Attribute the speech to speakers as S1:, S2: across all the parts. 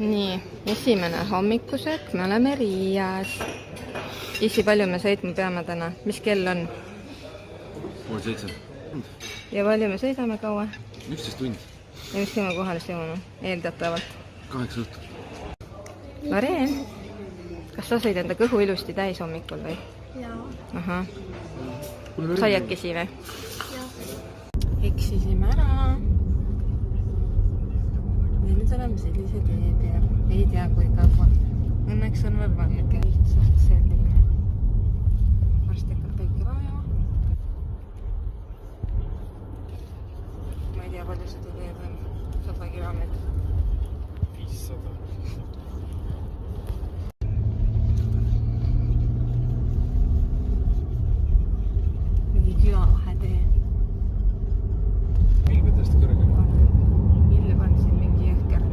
S1: Nii, esimene hommikusöök, me oleme Riias. Issi, palju me sõitma peame täna? Mis kell on?
S2: Pool 7.
S1: Ja palju me sõidame kaua?
S2: 11 tundi.
S1: Ja mis käime kohale jõudma? Eeldatavalt.
S2: 8 õhtul.
S1: Mareen, kas sa sõid enda kõhu ilusti täis hommikul või?
S3: Jaa.
S1: Ahah. Saiakesi või? Jah. Eksisime ära. Ja nüüd oleme sellise tee peal. Ei tea kui kaua. Õnneks on veel valge. Lihtsalt selline. Varsti hakkab päike vajama. Ma ei tea, palju seda teed on. 100 kilomeetrit.
S2: 500.
S1: Mingi külavahe tee.
S2: Pilvedest kõrgem.
S1: Ilm on siin mingi jõhker.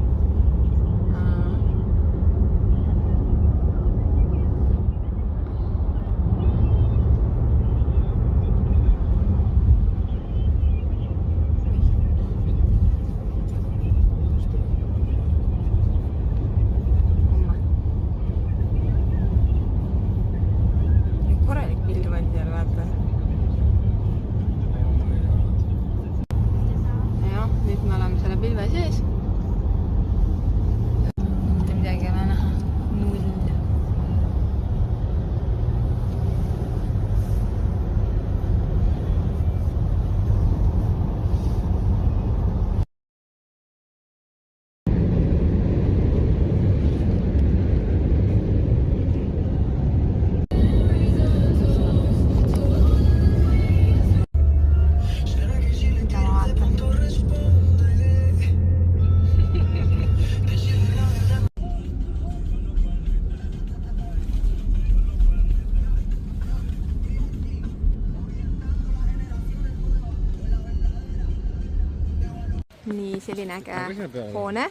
S1: Korralik pilv on seal, vaata. Jah, nüüd me oleme selle pilve sees. Mitte midagi ei ole näha. Null. Nii, selline äge hoone.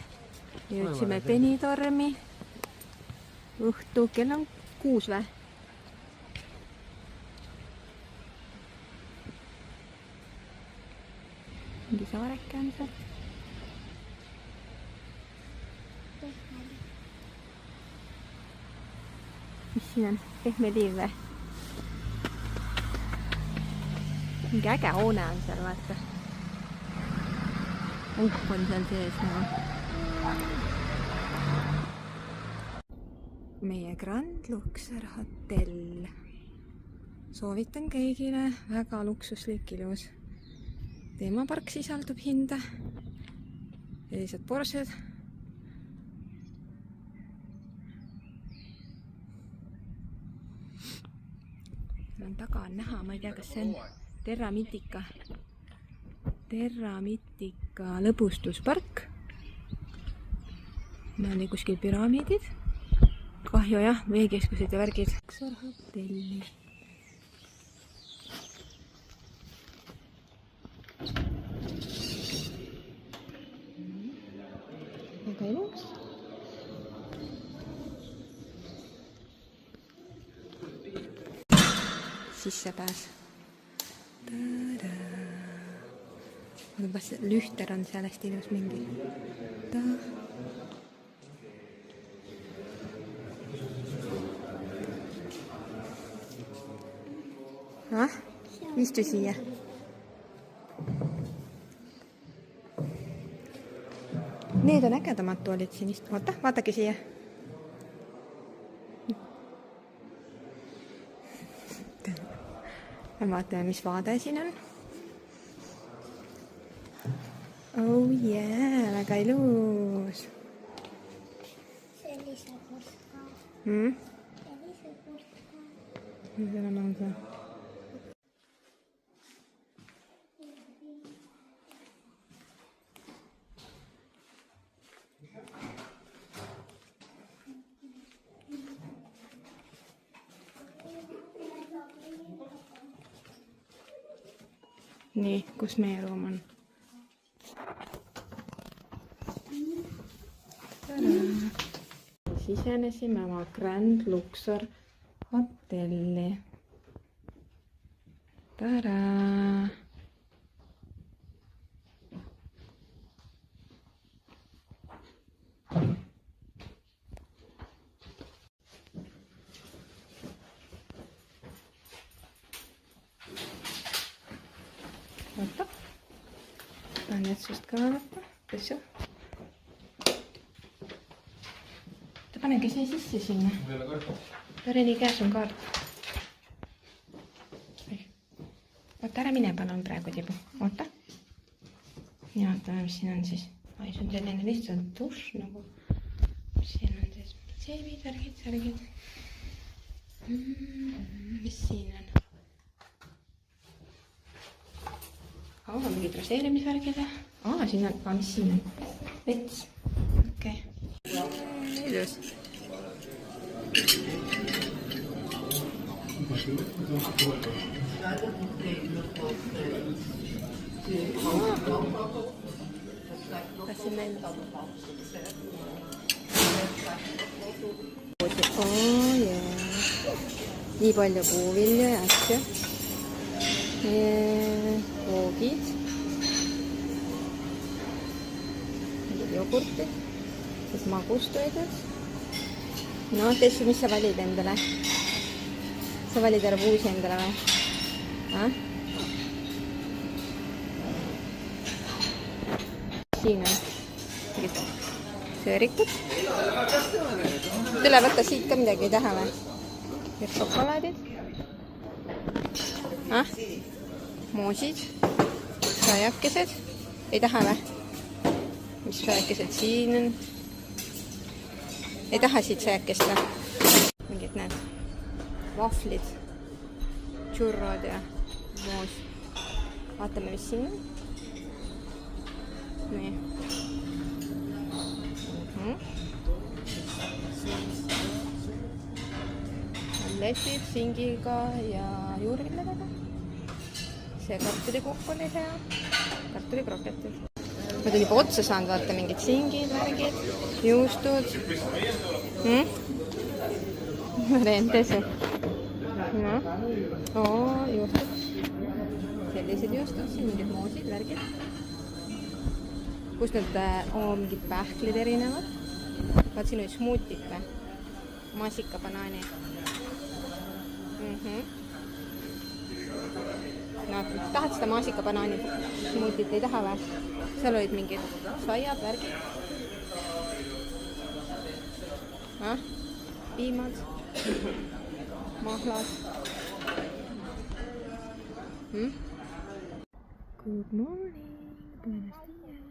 S1: Jõudsime Benitormi. Õhtu, kell on 6 või? Mingi saareke on seal. Mis siin on? Pehme liiv või? Mingi äge hoone on seal, vaata. On seal sees nagu. Meie Grand Luxor hotell. Soovitan kõigile, väga luksuslik ilus. Teemapark sisaldub hinda. Sellised Porsched. Seal on taga on näha, ma ei tea, kas see on Terra Mythica. Terra Mythica lõbustuspark. Meil oli kuskil püramiidid. Kahju jah, veekeskused ja värgid. Luxor hotelli. Väga ilus. Sissepääs. Lühter on seal hästi ilus mingi. Istu siia. Need on ägedamad toolid siin istu. Oota, vaatake siia. Vaatame, mis vaade siin on. Oh yeah, väga ilus.
S3: Sellise kurska. Sellise kurska.
S1: Seal on see. Nii, kus meie ruum on? Sisenesime oma Grand Luxor hotelli. Tada! saan jätsust ka vaadata. Tõssu. Ta panegi see sisse sinna. Tõreni käes on kaart. Oota, ära mine palun praegu tibu. Oota. Ja vaatame, mis siin on siis. Ai, see on selline lihtsalt dušš nagu. Mis siin on siis? Seebid, särgid. Mis siin on? Mingid raseerimisvärgid. Siin on, mis siin on? Vets. Okei. Ilus. Tahtsin näidata. Nii palju puuvilju ja asju. Voogid. Jogurtid. Siis magustoidud. No, Tessu, mis sa valid endale? Sa valid arbuusi endale või? Siin on söörikud. Tule võtta siit ka midagi, ei taha või? Ja šokolaadid. Moosid. Sajakesed. Ei taha või? Mis sajakesed siin on? Ei taha siit sajakest või? Mingid näed. Vahvlid. Churrod ja moos. Vaatame, mis siin on. Nii. Letid singiga ja juurvilladega. See kartulikukk oli hea. Kartulikroketid. Nad on juba otsa saanud, vaata, mingid singid, värgid, juustud. Rentesu. No. Juustud. Sellised juustud, siin mingid moosid, värgid. Kus need mingid pähklid erinevad. Vaat siin oli smuutit või? Maasika, banaani. No, tahad seda maasika, banaani smuutit, ei taha või? Seal olid mingid saiad, värgid. Piimad. Mahlad. Good morning. Buenos dias.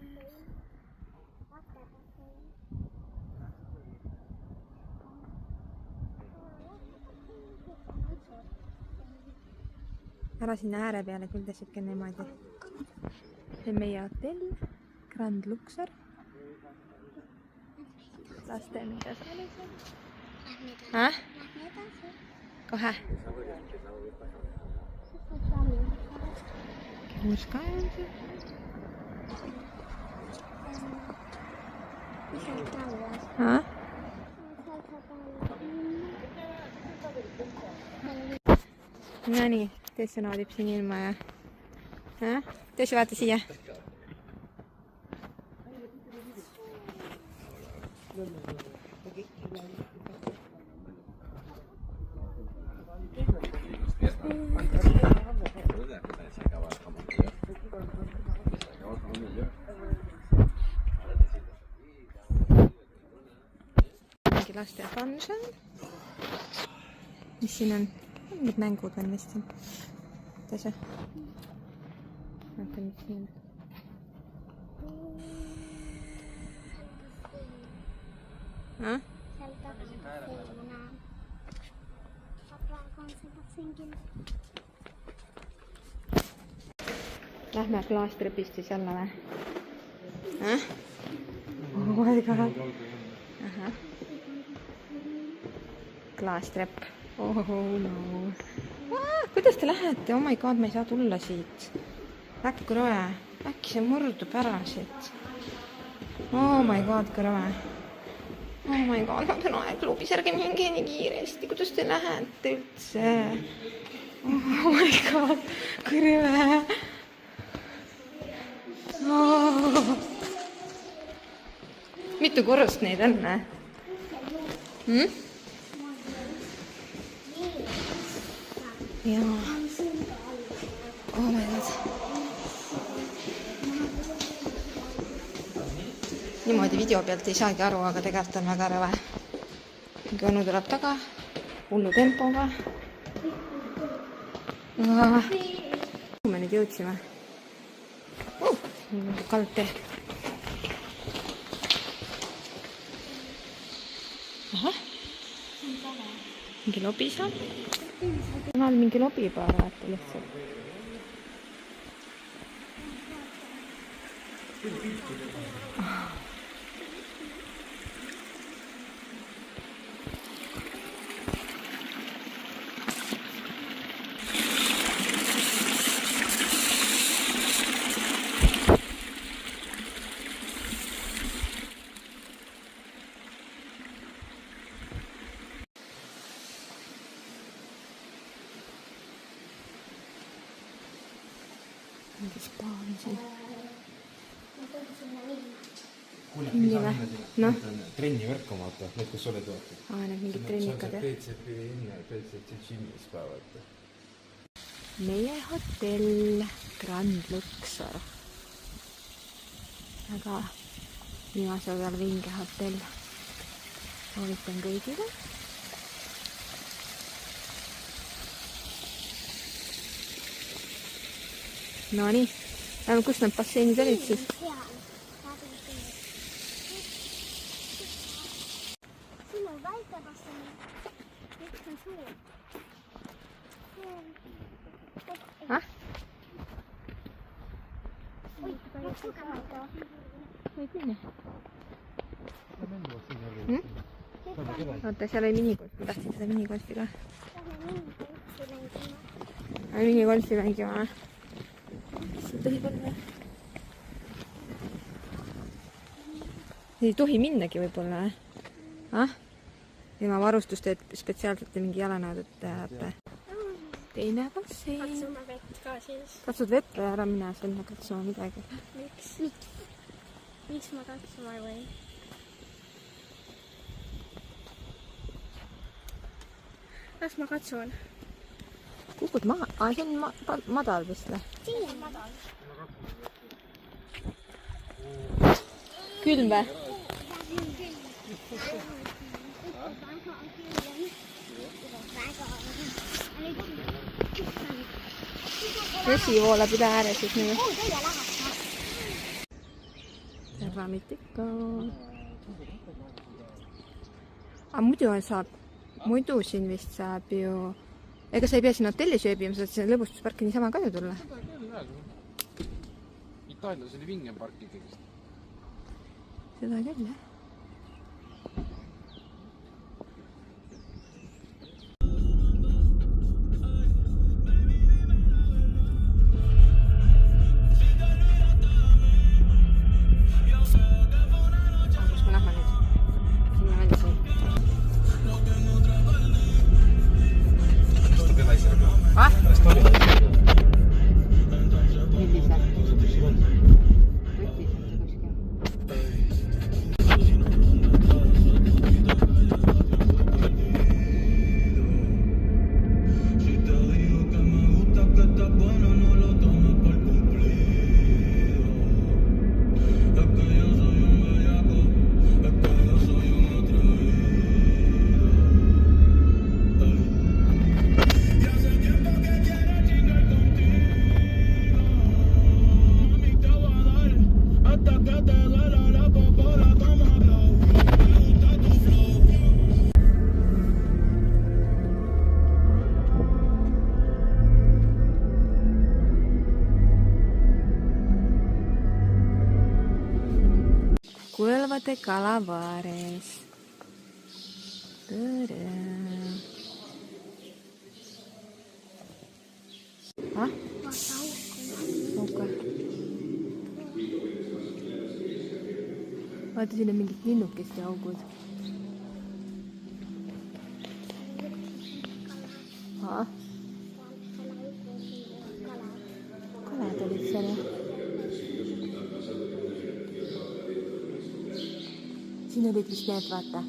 S1: Ära sinna ääre peale küll tõsike niimoodi. See on meie hotell, Grand Luxor. Laste mida saalis on. Kohe. Kus ka on see? No nii, Tessu naudib siin ilma ja... Tessu, vaata siia. Mingi laste function. Mis siin on? Mingid mängud on vist siin. Tessu. Vaata, mis siin on. Lähme klaastrepist siis alla või? Oh my god. Klaastrep. Oh no. Kuidas te lähete? Oh my god, ma ei saa tulla siit. Äkki roe. Äkki see murdub ära siit. Oh my god, kui roe. Oh my god, ma pean aegluubis, ärge minge nii kiiresti. Kuidas te lähete üldse? Oh my god, kui rõve. Oh. Mitu korrust neid on? Jaa. Oh my god. niimoodi video pealt ei saagi aru, aga tegelikult on väga rõve. mingi onu tuleb taga, hullu tempoga. Kuhu me nüüd jõudsime? Kaldtee. Ahah. Mingi lobi seal. Täna on mingi lobi paar vaata lihtsalt. Mingi spa on siin. Kinni või? Noh?
S2: Trenni värk on vaata, need kus oled vaata.
S1: Need mingid trennikad, jah?
S2: PCP enne, PCP gym'is päevata.
S1: Meie hotell Grand Luxor. Väga viimase peal vinge hotell. Soovitan kõigile. No nii, kus need basseinid olid siis?
S3: Siin on väike bassein. Üks on suur. Oi, läks lugemata.
S1: Võib minna. Oota, seal oli minigolf. Ma tahtsin seda minigolfi ka. Minigolfi mängima. Siin tohib olla. Ei tohi minnagi võib-olla. Ilma varustust, et spetsiaalselt mingi jalanõuded. Teine bassein.
S3: Katsume vett ka siis.
S1: Katsud vett või ära mine sinna katsuma midagi.
S3: Miks ma katsuma ei või? Las ma katsun.
S1: Kukud maha? See on madal vist või?
S3: Siin on madal.
S1: Külm või? Vesi voolab üle ääre siis nii. Terramid ikka. Aga muidu siin vist saab ju... Ega sa ei pea siin hotellis ööbima, sa saad siin lõbustusparki niisama ka ju tulla.
S2: Seda küll, jah. Itaalias oli vingem park ikkagi.
S1: Seda küll, jah. Kus me lähme nüüd? Sinna välja siin.
S2: Kas ta peda ise peab?
S1: Kas
S2: ta oli?
S1: Millise? Võttis on see kuskil. Cueva de Calavares. Vaata, siin on mingid linnukeste augud. Kalad olid seal. Siin olid vist need, vaata,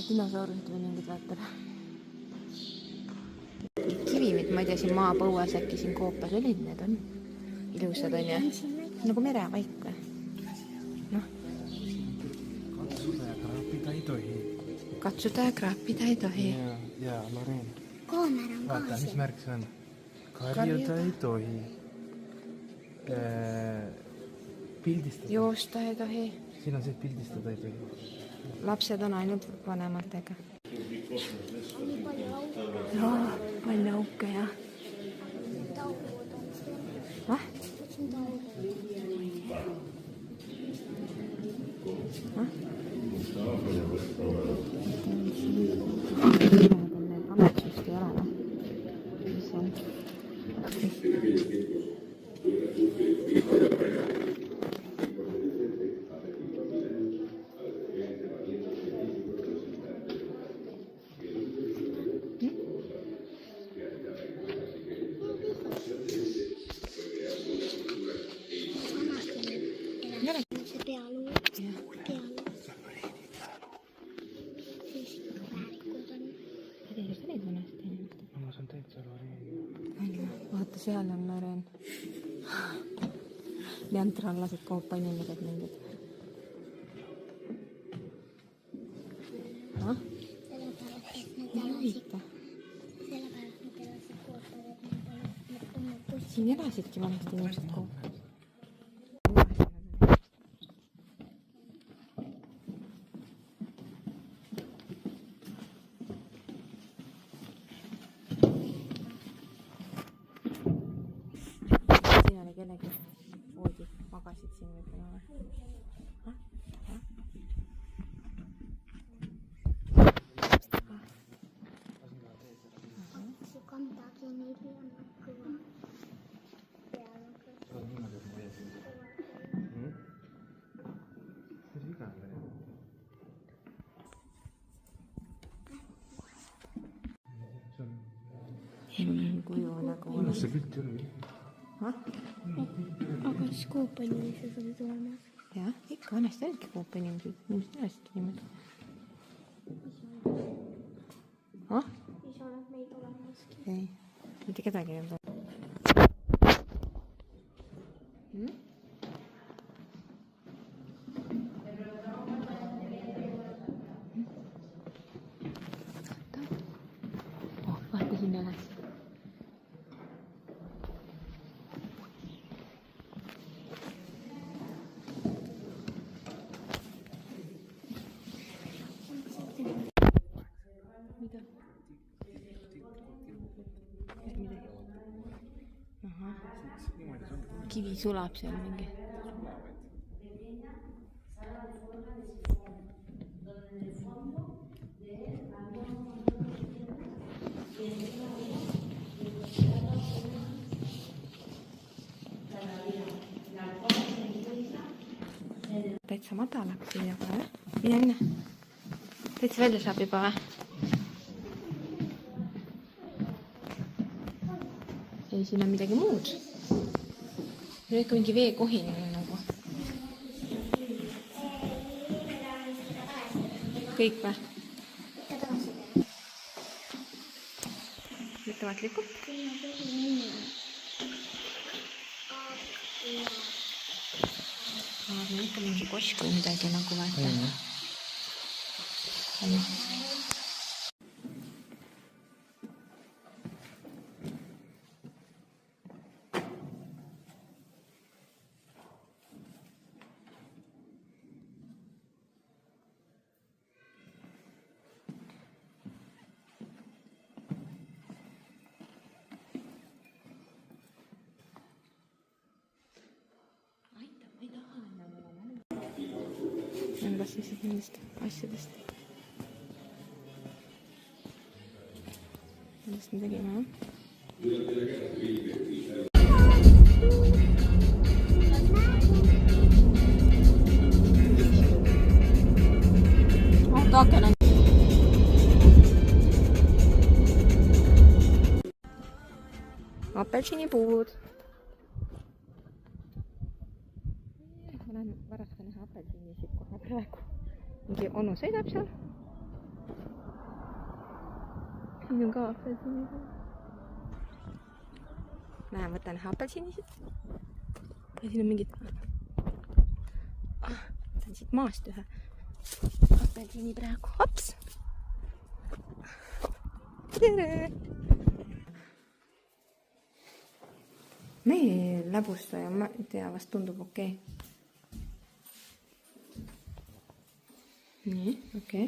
S1: dinosaurused või mingid, vaata. Kivimid, ma ei tea, siin maapõues äkki siin Koopas olid, need on ilusad, on ju. Nagu merevaik või? Noh, katsuda ja kraapida ei tohi.
S2: ja Loreen.
S3: Kaamera on
S2: Vaata,
S3: ka
S2: mis
S3: siin.
S2: märk see on? Karjuda ei tohi. Pildistada.
S1: Joosta ei tohi.
S2: Siin on see, et pildistada ei tohi.
S1: Lapsed on ainult vanematega.
S3: Nii palju auke.
S1: Palju auke, jah.
S3: Taugud on siin.
S1: Ah?
S3: Siin taugud.
S1: Ametsusti ei ole, noh. Mis on?
S3: See pealuu. Pealuu. Siis väärikud on.
S1: Tegelikult olid vanasti inimesed.
S2: Ma saan täitsa Loreen.
S1: Vaata, seal on Loreen. Liantrallasid koopa inimesed mingid.
S3: Sellepärast, et nad
S1: Ei huvita.
S3: elasid koos, nad tunnevad bussi.
S1: Siin elasidki vanasti inimesed koopa. Siin oli kellegi voodi, magasid siin võib-olla või?
S3: See kandagi nii peale kõva. Peale kõva.
S2: See on niimoodi, et ma hoiasin. See on igal veel. See on...
S1: Kuju nagu
S2: Millest see pilt ei ole?
S3: Aga siis koopa inimesed olid olemas.
S1: jah, ikka vanasti olidki koopa inimesed. Inimesed elasidki niimoodi. Ah?
S3: Siis olnud meid olemaski.
S1: Ei, mitte kedagi ei olnud. Oh, vaata sinna üles. Mida? Ahah. Kivi sulab seal mingi. Täitsa madalaks siin juba, jah? Mine. Täitsa välja saab juba või? Ei, siin on midagi muud. See on ikka mingi veekohin nagu. Kõik või? Ettevaatlikult. See on ikka mingi kosk või midagi nagu vaata. Endas siis nendest asjadest. Nendest me tegime, jah? Oh, taaken on. Apelsinipuud. Ma lähen varastan ühe apelsinisid kohe praegu. Mingi onu sõidab seal. Siin on ka apelsinisid. Lähen võtan ühe apelsinisid. Ja siin on mingid... Võtan siit maast ühe apelsini praegu. Hops! tere! me ei läbusta ja ma ei tea, vast tundub okei. Nii, okei.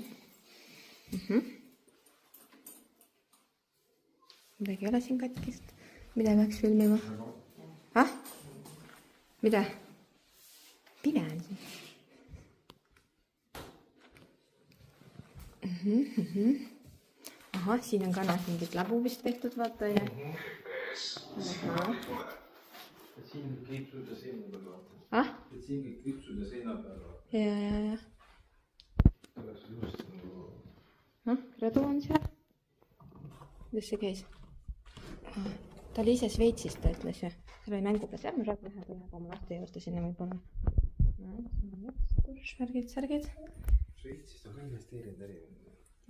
S1: Midagi ei ole siin katkist. Mida peaks filmima? Ah? Mida? Pime on siin. Ahah, siin on kanas mingit läbu vist tehtud, vaata ja.
S2: Siin kriipsud ja seina peal vaata.
S1: Ah?
S2: Et siin kõik kriipsud ja seina peal vaata.
S1: Ja.
S2: Oleks just nagu...
S1: Rõdu on seal. Kuidas see käis? Ta oli ise Šveitsist, ta ütles ju. Seal oli mängudes jah, ma praegu lähen tuleb oma laste juurde sinna võib-olla. Siin on üks särgid.
S2: Šveitsist on ka investeerinud äri.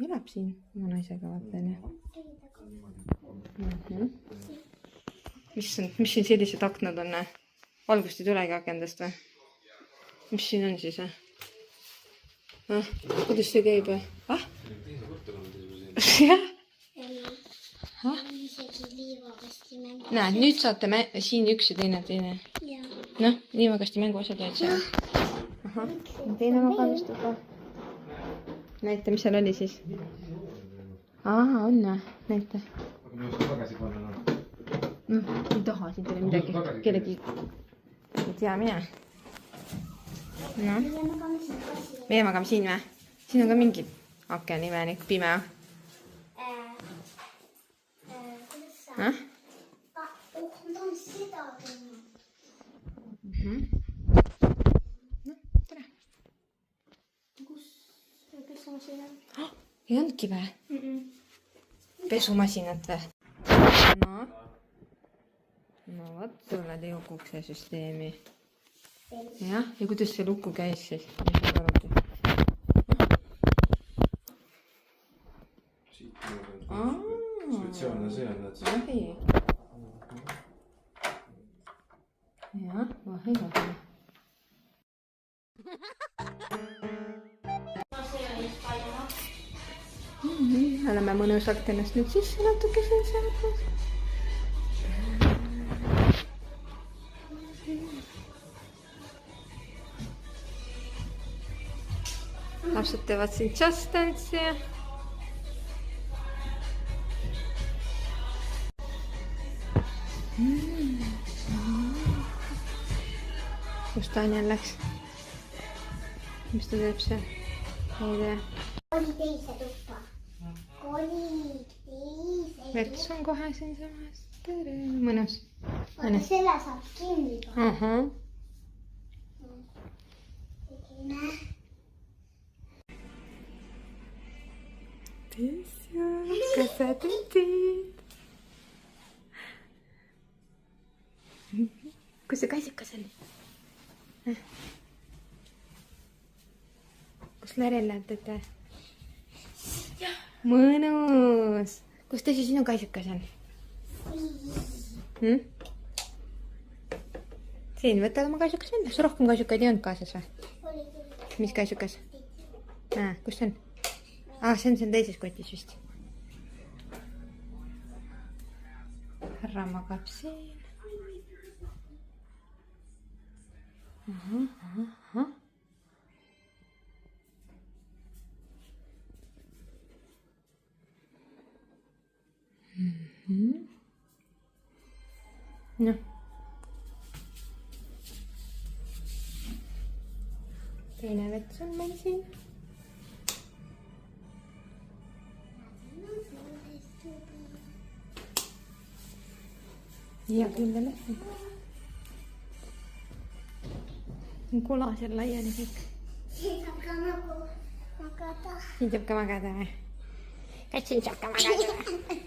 S1: Elab siin oma naisega vaatan ju. Mis siin sellised aknad on? Valgust ei tulegi akendast või? Mis siin on siis? Kuidas see käib? Ah?
S2: Teise korter on teise
S1: Jah.
S3: Isegi liivakasti mängu.
S1: Näed, nüüd saate siin üks ja teine.
S3: Jaa.
S1: Noh, liivakasti mänguasjad jäid seal. Ahah, teine magamistuba. Näite, mis seal oli siis? Aa, on jah, näite.
S2: Aga me oska tagasi panna.
S1: Ei taha, siin tuli midagi. Kellegi. Ei tea mina. No. Meie magame siin või? Siin on ka mingi aken imelik, pime.
S3: Kuidas sa?
S1: Noh?
S3: Ma tahan seda teha.
S1: Tere.
S3: Kus pesumasin on?
S1: Ei olnudki või? Pesumasinat või? No vot, sulle liugub see süsteemi. Jah, ja kuidas see luku käis siis?
S2: Siit spetsiaalne see on, et
S1: Vahi. Jah, vahi. Oleme mõnusalt ennast nüüd sisse natuke siin seadnud. Lapsed teevad siin Just Dance'i. Kus Daniel läks? Mis ta teeb seal? Ei tea.
S3: Oli teise tuppa. Oli teise.
S1: Vets on kohe siin samas. Tere, mõnus.
S3: Vaata, selle saab kinni panna.
S1: Ahah.
S3: Tegime.
S1: Pesja, kas sa tundid? Kus see kaisikas on? Kus Lärel lähete? Mõnus! Kus tõsi sinu kaisikas on? Siin, võtad oma kaisikas enda. Su rohkem kaisikaid ei olnud kaasas või? Mis kaisikas? Kus see on? See on teises kotis vist. Härra magab siin. Noh. Teine vets on meil siin. Ja kyllä lähti. Kula siellä laieni kõik.
S3: Siin saab ka nagu magada.
S1: Siin saab ka magada või? Kas siin saab ka magada või?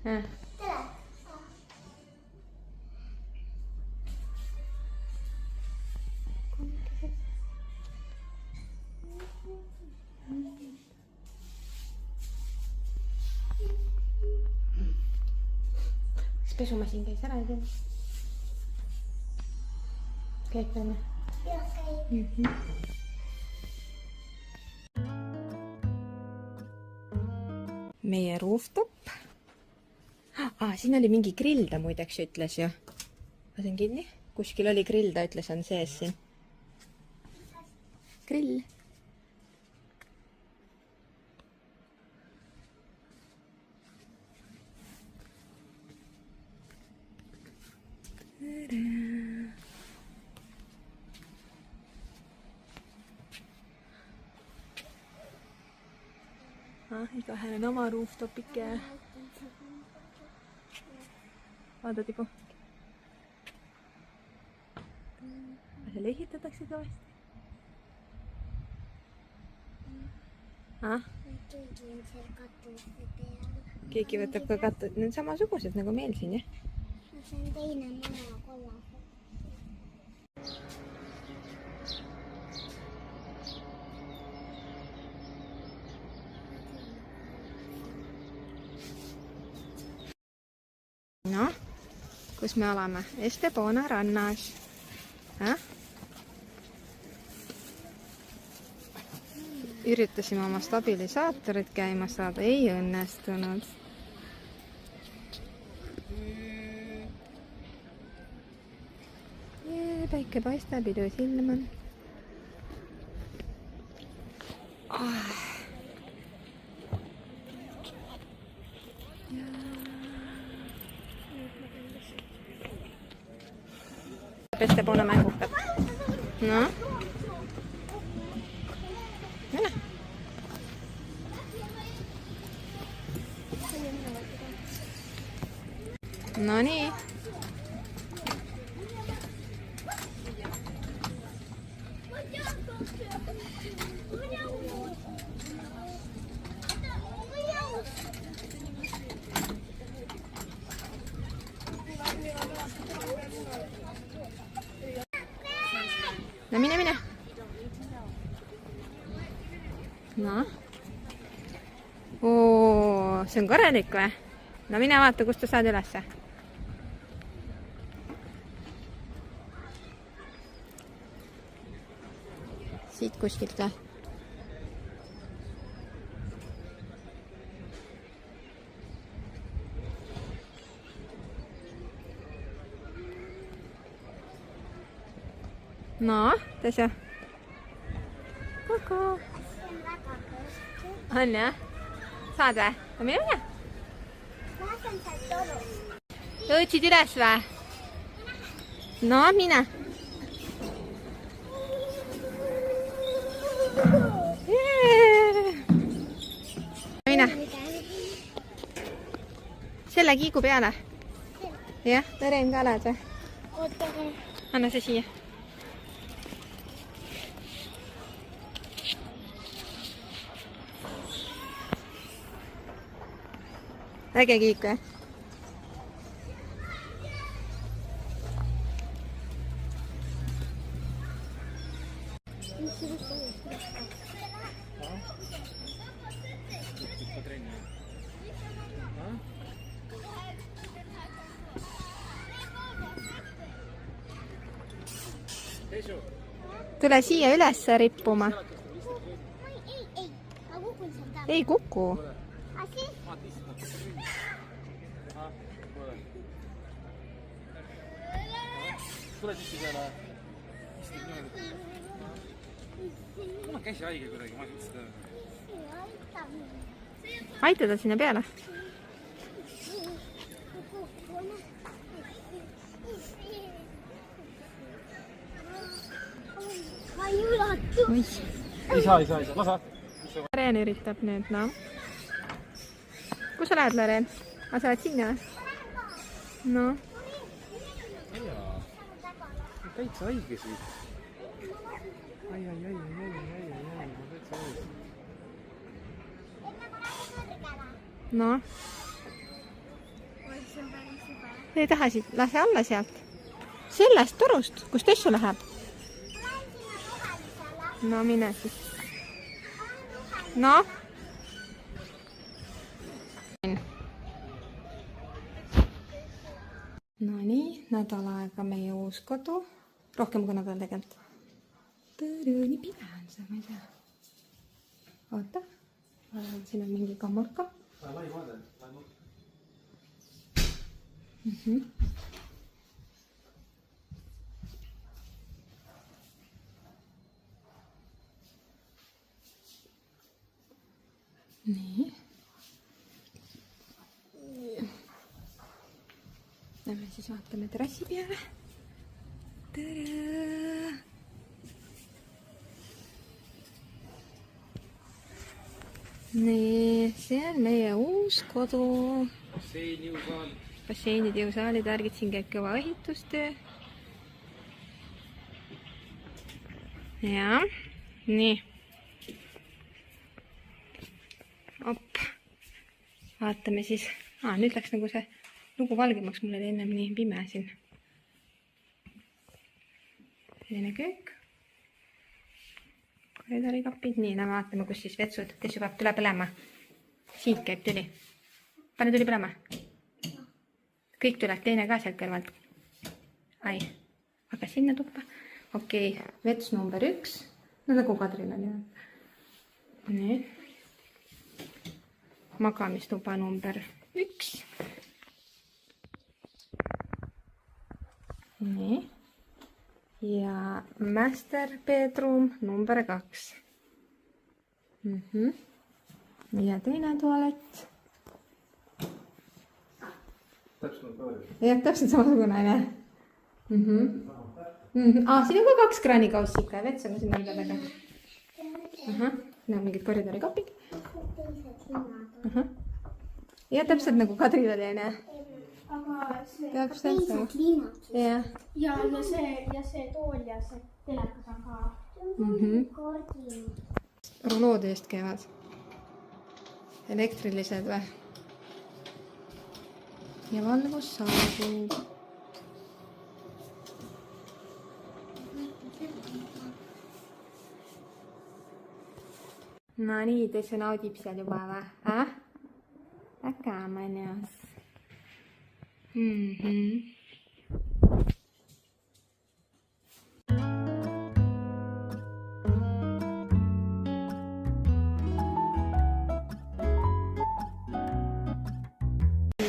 S3: Tere.
S1: Pesumasin käis ära, ei tea. Käib veel või?
S3: Jah, käib.
S1: meie rooftop. Siin oli mingi grill, ta muideks ütles ju. Lasen kinni. Kuskil oli grill, ta ütles, on sees siin. Grill. Igahel on oma rooftopike. Vaata tipu. Seal ehitatakse kõvasti.
S3: Keegi on seal katuse peal.
S1: Keegi võtab ka katta. Need samasugused nagu meil siin, jah?
S3: See on teine maja kollased.
S1: No, kus me oleme? Estepona rannas. Üritasime oma stabilisaatorit käima saada, ei õnnestunud. Päike paistab, ilus ilm on. Estepona mängukad. No. Mene. No nii. No mine, mine. No. Oo, see on korralik või? No mine vaata, kust sa saad ülesse. Siit kuskilt või? No, tässä. Koko. On jah? Saad või? No mine mine. Jõudsid üles või? No mine. Mine. Selle kiigu peale. Jah, tõrein ka oled või? Anna see siia. Äge kiik või? Tule siia üles rippuma. Ei kuku.
S2: Tule sisse peale. Istid niimoodi. Mul on käsi haige kuidagi, ma ei saa seda.
S1: Aita ta sinna peale.
S3: Ma ei ulatu.
S2: Ei saa. Lasa.
S1: Laren üritab nüüd, no. Kus sa lähed, Laren? Sa oled sinna või? No.
S2: Täitsa haige siit. Ai, ma täitsa haige.
S1: No. Ei taha siit, lase alla sealt. Sellest torust, kus Tessu läheb. No mine siis. No. No nii, nädal aega meie uus kodu. Rohkem kui nädal tegelikult. Nii pime on see, ma ei tea. Oota. Siin on mingi kamurka.
S2: lai vaade, lai nurk.
S1: nii. Lähme siis vaatame terrassi peale. Tere! Nii, see on meie uus kodu.
S2: Basseini jõusaalid.
S1: Basseinid, jõusaalid, värgid, siin käib kõva ehitustöö. Ja, nii. Op. Vaatame siis. Nüüd läks nagu see lugu valgemaks, mul oli ennem nii pime siin. Selline köök. Koridorikapid. Nii, näeme vaatame, kus siis vetsud, kes juba tule põlema. Siit käib tüli. Pane tuli põlema. Kõik tuleb, teine ka sealt kõrvalt. Ai, aga sinna tuppa. Okei, vets number 1. No nagu Kadril oli. Nii. Magamistuba number 1. Nii. Ja master bedroom number 2. Ja teine tualett. Jah, täpselt samasugune, jah. Siin on ka 2 kraanikaussi ikka, vets on sinna üle taga. Need on mingid koridorikapid. Ja täpselt nagu Kadril oli, on jah?
S3: Aga see
S1: Täpselt nagu.
S3: teised liinad.
S1: Jah.
S3: Ja see tool ja see telekas on ka. Koordinaat.
S1: Rulood eest käivad. Elektrilised või? Ja valgus saabub. No nii, ta see naudib seal juba või? Väga mõnus.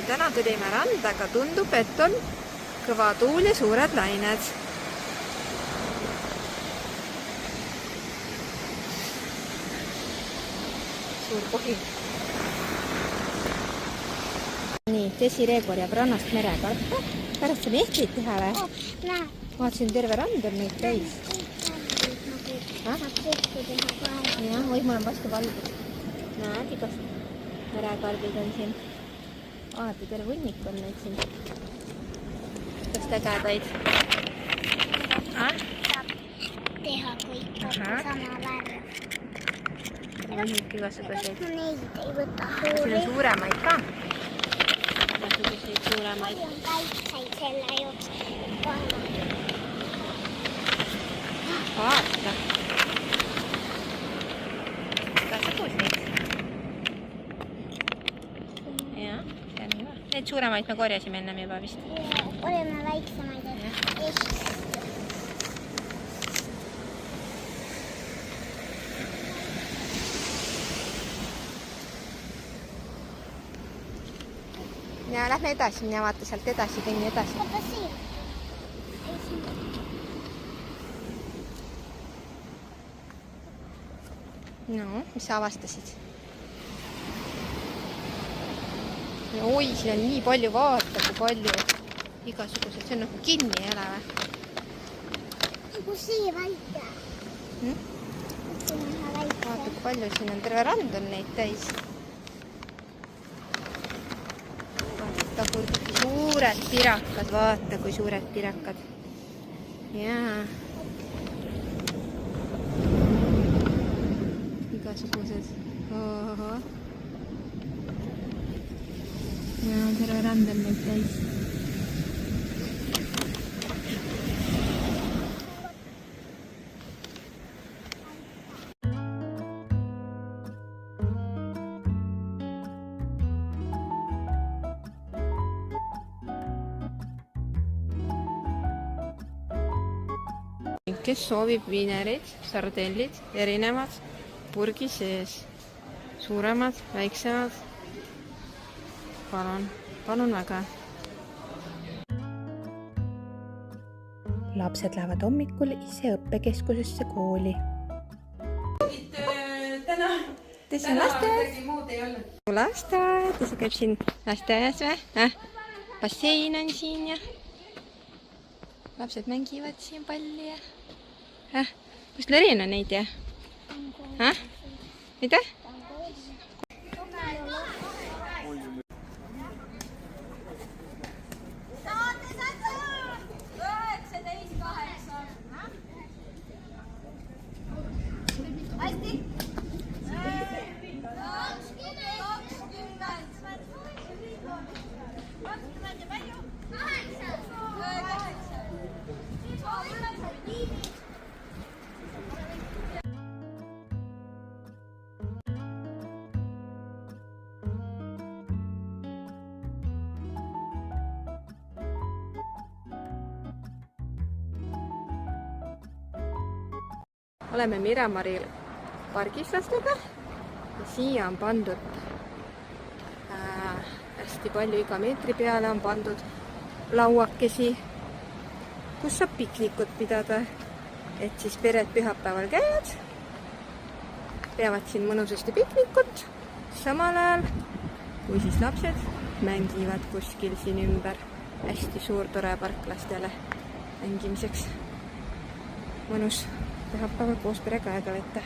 S1: Täna tulime randa, aga tundub, et on kõva tuul ja suured lained. Suur pohi. Nii, Desiree korjab rannast merekarpe. Pärast saab ehtrit teha või? Vaatasin, terve rand on neid täis.
S3: Saab tehti teha kohe.
S1: Jah, või mul on vastu valgus. Näed, igast merekarbid on siin. Vaata, terve hunnik on neid siin. Kas ägedaid?
S3: Saab teha kõik sama värv.
S1: Hunnik igasuguseid.
S3: Ma neid ei võta
S1: Siin
S3: suuri.
S1: on suuremaid ka. Igasuguseid suuremaid.
S3: Palju on kaitseid selle juures panna.
S1: Vaata. Igasuguseid. Jah, see on hea. Neid suuremaid me korjasime ennem juba vist.
S3: Oleme väiksemaid, et Eestis.
S1: Ja lähme edasi, mine vaata sealt edasi, kõnni edasi.
S3: Vaata siia.
S1: No, mis sa avastasid? Oi, siin on nii palju, vaata kui palju igasugused, see on nagu kinni ei ole või?
S3: Nagu siia väike. Siin on ühe väike.
S1: Vaata kui palju, siin on terve rand on neid täis. Vaata kui suured tirakad, vaata kui suured tirakad. Jaa. Igasugused. Oho. Ja terve rand on neid täis. Kes soovib viinerid, sardellid, erinevad, purgi sees. Suuremad, väiksemad, palun, palun väga. Lapsed lähevad hommikul ise õppekeskusesse kooli. Täna midagi muud ei olnud. Lasteaed, ta käib siin lasteaias või? Bassein on siin ja lapsed mängivad siin palli ja kus Loreen on neid ja? Mida? Oleme Miramari pargis lastega ja siia on pandud hästi palju, iga meetri peale on pandud lauakesi, kus saab piknikut pidada, et siis pered pühapäeval käivad, peavad siin mõnusasti piknikut, samal ajal kui siis lapsed mängivad kuskil siin ümber. Hästi suur tore park lastele mängimiseks. Mõnus pühapäeval koos perega aega võtta.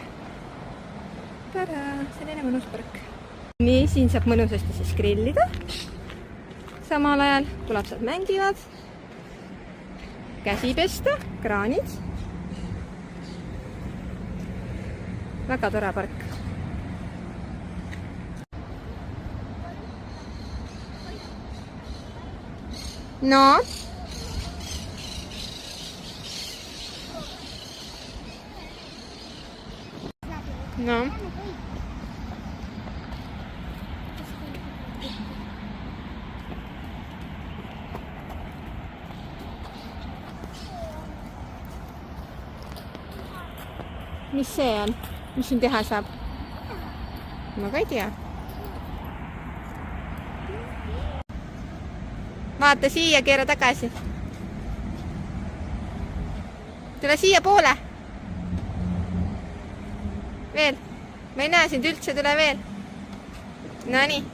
S1: Tada! Selline mõnus park. Nii, siin saab mõnusasti siis grillida. Samal ajal, kui lapsed mängivad. Käsi pesta, kraanid. Väga tore park. No? No. Mis see on? Mis siin teha saab? Ma ka ei tea. Vaata siia, keera tagasi. Tule siia poole. Veel. Ma ei näe sind üldse, tule veel. No nii.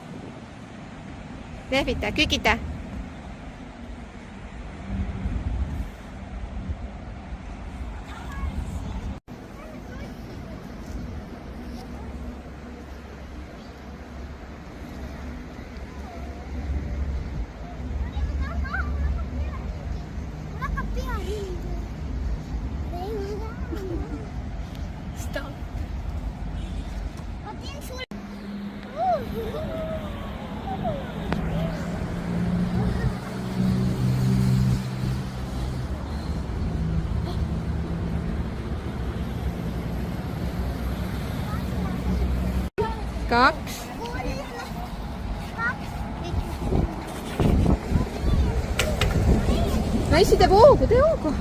S1: Lehvita, kükita. Kaks. Naisi, tee hoogu, tee hoogu.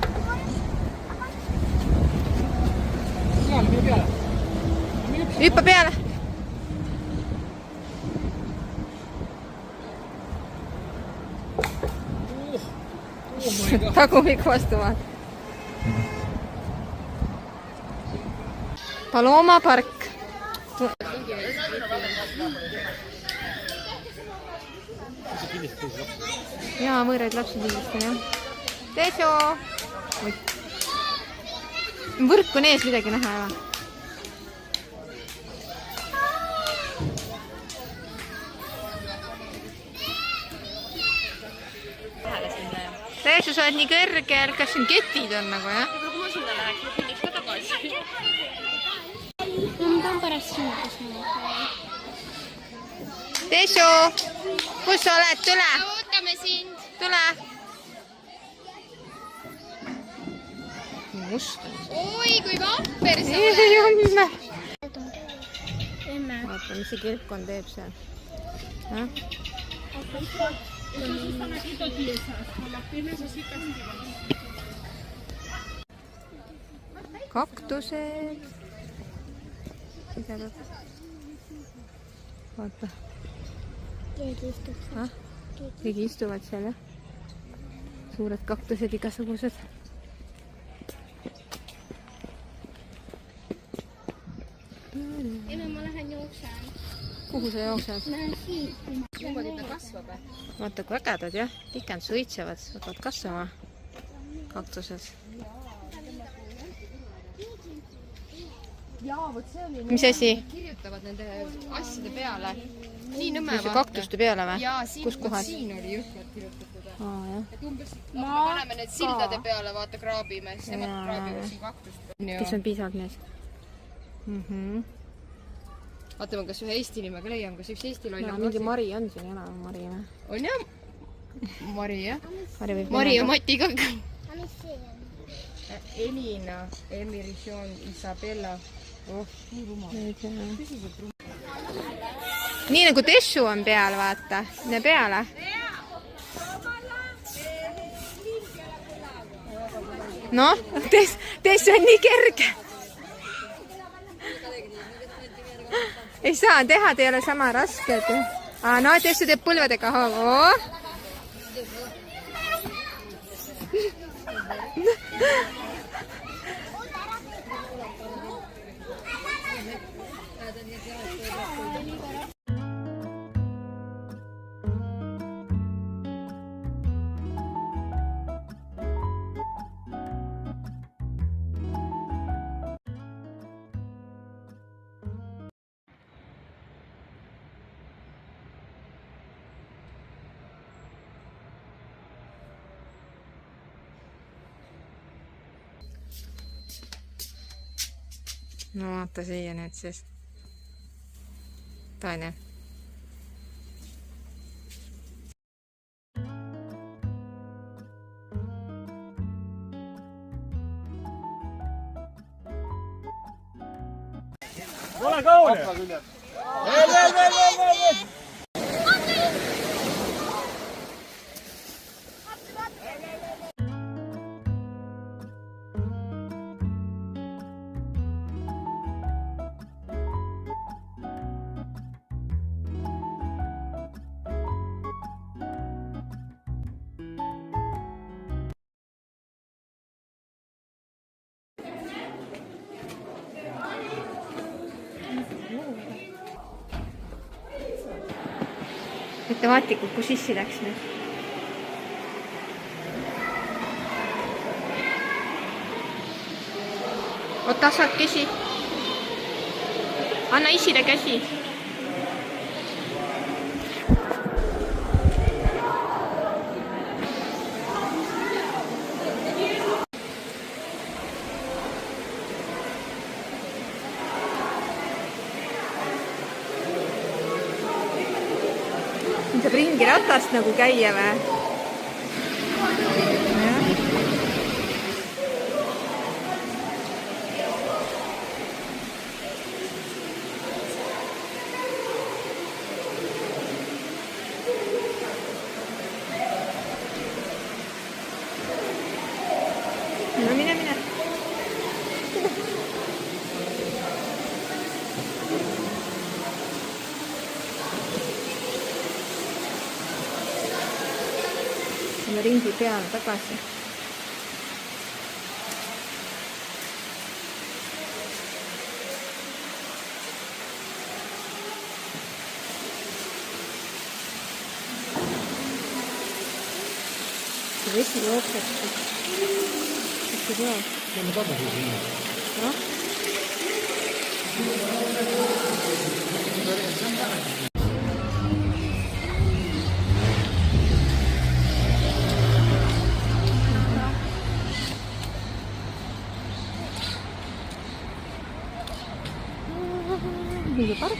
S1: Hüppa peale. Tagumik vastu vaata. Paloma park. Jaa, võõraid lapsi pildistan, jah. Teso! Võrk on ees midagi näha, jah. Teso, sa oled nii kõrgel, kas siin ketid on nagu, jah?
S3: Aga kui ma sinna läheks, ma pinniks ka tagasi. Ma tahan pärast sinna sinna.
S1: Teso! Kus sa oled? Tule!
S3: Ootame sind!
S1: Tule! Must.
S3: Oi, kui vapper sa
S1: Ei
S3: oled!
S1: on! Vaata, mis see kilpkond teeb seal. Kaktused. Vaata.
S3: keegi istub seal.
S1: Keegi istuvad seal, jah? Suured kaktused igasugused.
S3: Emme, ma lähen jooksen.
S1: Kuhu sa jooksed?
S3: Lähen siit.
S4: Niimoodi ta kasvab.
S1: Vaata, kui ägedad, jah? Pikend suitsevad, hakkavad kasvama. Kaktused.
S4: Jaa, vot see oli...
S1: Mis asi?
S4: Kirjutavad nende asjade peale. Nii nõme
S1: Mis kaktuste peale või?
S4: Jaa, siin,
S1: kus kohas?
S4: Siin oli jõhkralt kirjutatud.
S1: Jah.
S4: Et umbes, paneme need sildade peale, vaata, kraabime, siis nemad kraabivad siin kaktust.
S1: Kes on piisavalt mees?
S4: Vaatame, kas ühe Eesti nimega leian, kas üks Eesti loll on
S1: mingi Mari on siin, ei ole Mari või?
S4: On jah? Mari, jah?
S1: Mari
S4: ja Mati ka.
S3: Aga mis see on?
S4: Elina, Emirision, Isabella.
S1: Nii nagu Tessu on peal, vaata. Ne peale. Noh, Tessu on nii kerge. Ei saa teha, te ei ole sama rasked. No, Tessu teeb põlvedega hoogu. No vaata siia nüüd siis. Tanja.
S2: Ole kaune! Veel!
S1: Ettevaatlikult, kui sissi läks nüüd. Ota, saad käsi. Anna isile käsi. Saab ringi ratast nagu käia või? No mine. Ringi peale tagasi. See vesi jookseb. Mis see teab?
S2: Lähme tagasi sinna.
S1: Noh? Mingi park.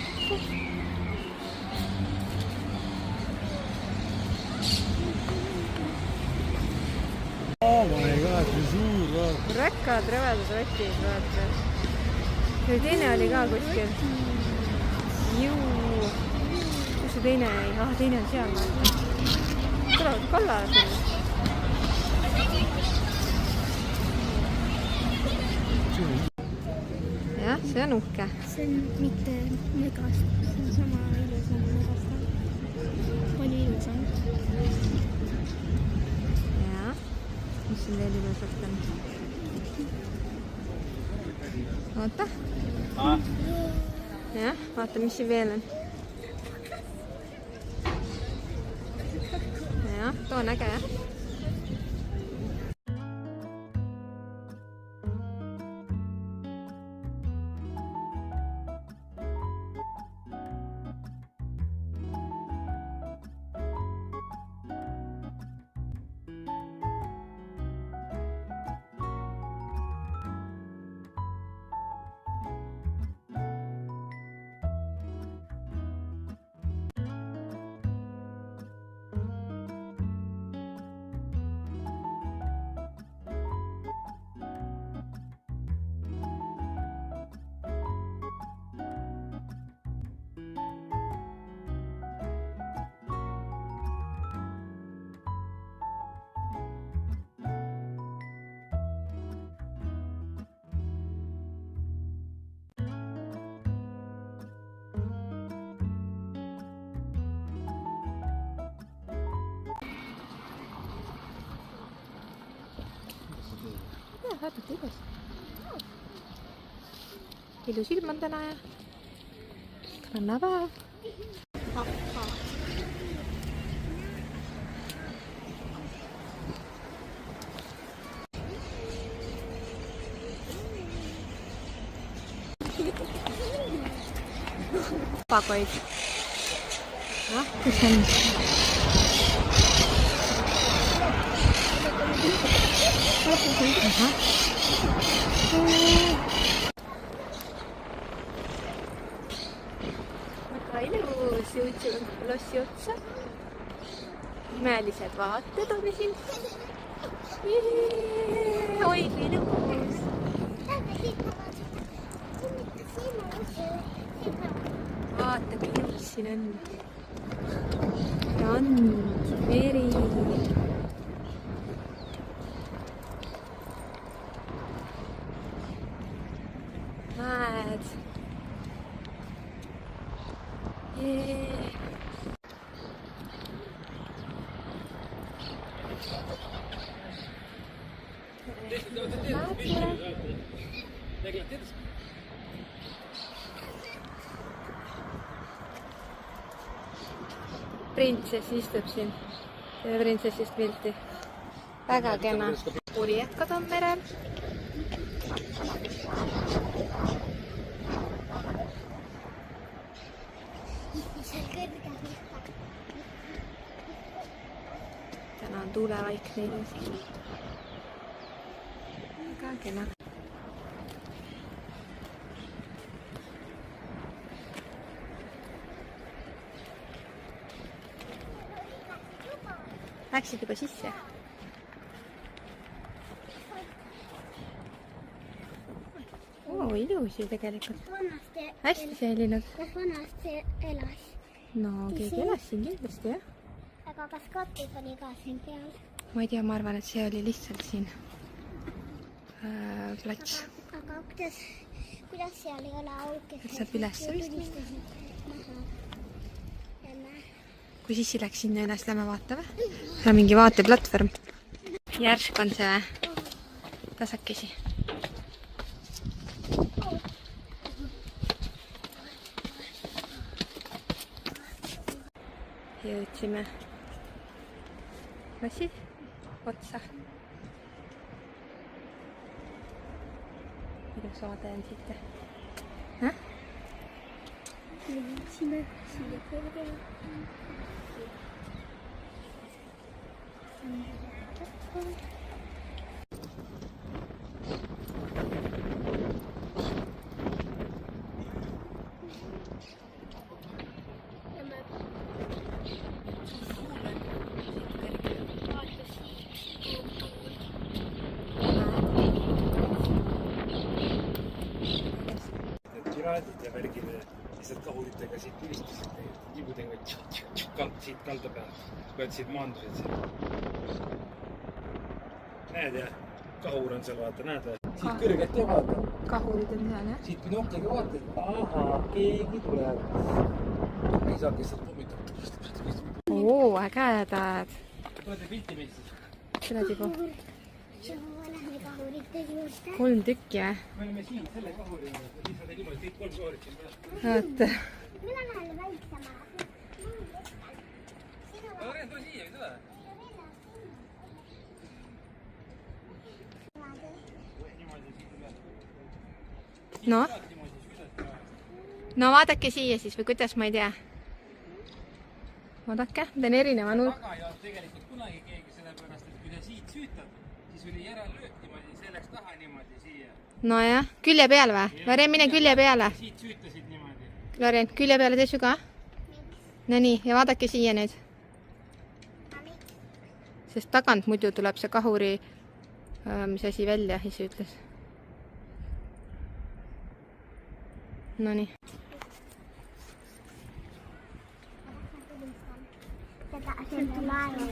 S2: Oh my god, see suur vaata.
S1: Räkkad rõvedad rotis, vaata. See teine oli ka kuskil. Juu. Kus see teine jäi? Ah, teine on seal, vaata. Tulevad kallale sinna. Jah, see on uhke.
S3: See on mitte megast, see on sama ilus nagu megast. üliilus on.
S1: jaa, mis siin veel ilusat on? oota. jah, vaata, mis siin veel on. jah, too on äge, jah. vaadake ilus. ilus ilm on täna ja rannapäev. pakoid. noh, kus on? väga ilus, jõudsime lossi otsa. imelised vaated on siin. oi kui ilus. vaata kui ilus siin on. rand, meri. mäed. printsess istub siin. teeme printsessist pilti. väga kena. purjekad on merel. täna on tuulevaikne ilus. väga kena. Läksid juba sisse? ilus ju tegelikult. hästi säilinud.
S3: kas vanasti elas?
S1: no keegi elas siin kindlasti jah.
S3: aga kas katus oli ka siin peal?
S1: ma ei tea, ma arvan, et see oli lihtsalt siin plats.
S3: aga kuidas seal ei ole auke?
S1: saab ülesse vist minna. kui sissi läks sinna üles, lähme vaatame. seal on mingi vaateplatvorm. järsk on see tasakesi. jõudsime lossi otsa. ilus vaade on siit.
S3: jõudsime siia kõrgele.
S2: piraadid ja värgid lihtsalt kahuritega siit ülistasid tibudega siit kalda pealt, kui nad siit maandusid siin. näed jah, kahur on seal, vaata, näed või? siit kõrgelt ja vaata.
S1: kahurid on seal jah?
S2: siit binokliga vaata, et ahaa, keegi tuleb. ei saa, kes sealt pommitab.
S1: oo, ägedad.
S2: tulete pilti meist siis?
S1: Seda tibu.
S3: Lähme kahurite juurde.
S1: 3 tükki, jah?
S2: Me oleme siin selle kahuri juures ja siis on niimoodi kõik 3 kahurit siin peal.
S1: Vaata.
S3: Mina lähen väiksema.
S2: Loreen, tule siia, ei tule?
S1: No? No vaadake siia siis või kuidas, ma ei tea. Vaadake, teen erineva nurga.
S2: Taga ei olnud tegelikult kunagi keegi sellepärast, et kui sa siit süütad, siis oli järellöök niimoodi, see läks taha niimoodi siia.
S1: Nojah, külje peale või? Loreen, mine külje peale.
S2: Siit süütasid niimoodi.
S1: Loreen, külje peale tee süga. No nii, ja vaadake siia nüüd. Sest tagant muidu tuleb see kahuri, mis asi välja, ise ütles. No nii.
S3: Tätä asentuu lailla.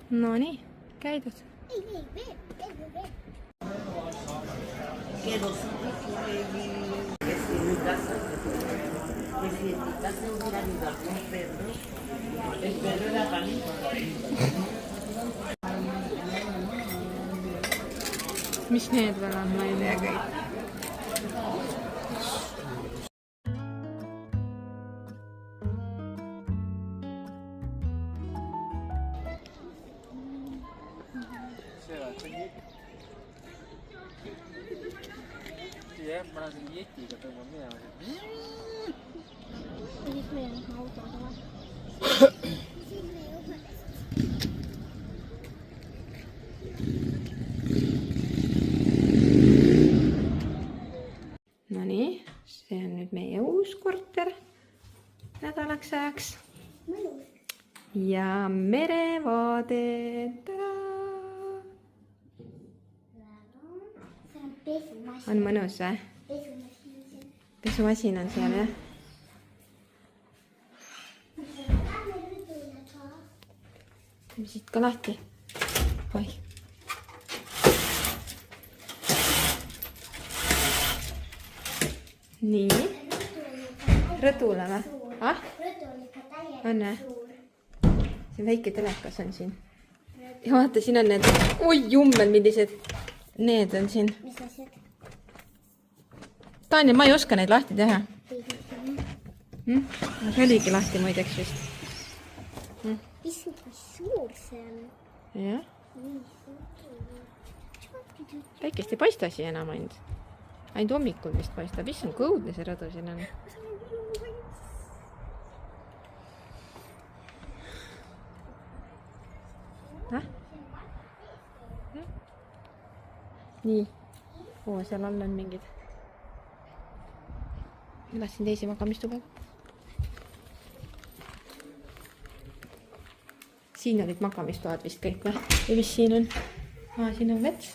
S1: No nii, käidud.
S3: Ei, vee.
S5: Que los otros que si en mi casa hubiera habido algún perro, el perro era panito.
S1: Mis need veel on, ma ei tea kõik.
S2: Jah, ma lähen selle jetiga tõmban minema.
S3: Ja siis meil on autoga vaja.
S1: No nii, see on nüüd meie uus korter nädalaks ajaks.
S3: Mõnus.
S1: Ja merevaade. Tada!
S3: See on pesumasin.
S1: On mõnus või?
S3: Pesumasin.
S1: Pesumasin on seal, jah?
S3: Lähme rõdule ka.
S1: Teeme siit ka lahti. Oi. Nii. Rõdule või? Ah?
S3: Rõdu on ikka täielikult
S1: On või?
S3: suur.
S1: See väike telekas on siin. Ja vaata, siin on need... Oi, jummel, millised... Need on siin.
S3: Mis asjad?
S1: Tanja, ma ei oska neid lahti teha. See oligi lahti muideks vist.
S3: Issand, kui suur see on.
S1: Jah.
S3: Nii suur.
S1: Päikest ei paista siia enam ainult. Ainult hommikul vist paistab. Issand, kui õudne see rõdu siin on. Nii. Oo, seal all on mingid. Ma tahtsin teisi magamistube. Siin olid magamistoad vist kõik või? Ja mis siin on? Siin on vets.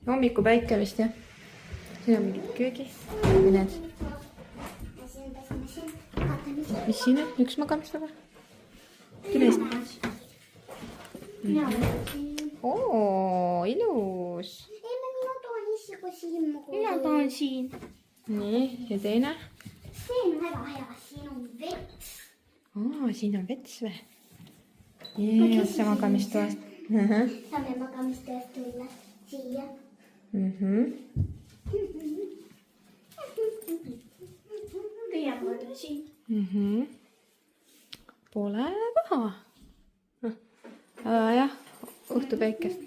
S1: Hommikupäike vist, jah. Siin on mingid köögi. Või need. Mis siin on? Üks magamistoba? Tule eest. Oo, ilus.
S3: Ei, mina toon ise, kui siin nagu...
S6: Mina tahan siin.
S1: Nii, ja teine.
S3: See on väga hea, siin on vets.
S1: Siin on vets või? Jees, see magamistoast.
S3: Saame magamistoast tulla siia.
S6: Teie poole siin.
S1: Pole paha. Jah, õhtupäikest.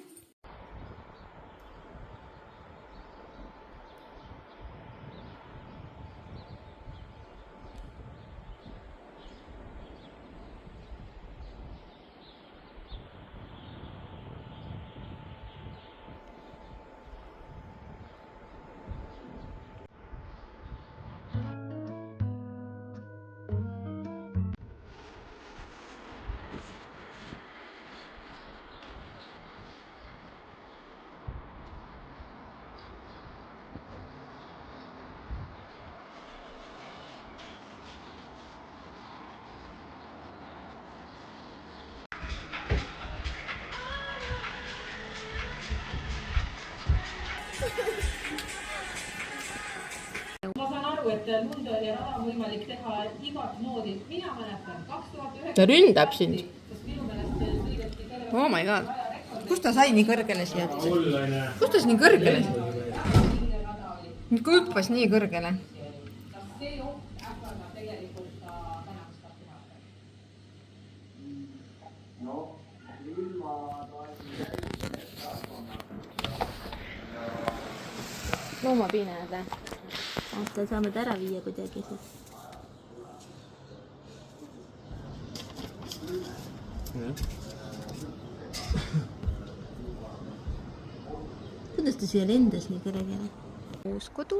S7: et muld oli rada võimalik teha igat moodi. Mina mäletan 2009.
S1: Ta ründab sind.
S7: Sest minu meelest sõideti selle
S1: Oh my god. Kust ta sai nii kõrgele siia? Kust ta nii kõrgele? Kui hüppas nii kõrgele?
S7: see oht ähvardab tegelikult ka tänast aktivaatorit.
S1: Loomapiinad.
S6: Oota, saame ta ära viia kuidagi siis. Kuidas ta siia lendas nii kõrgele?
S1: Uus kodu.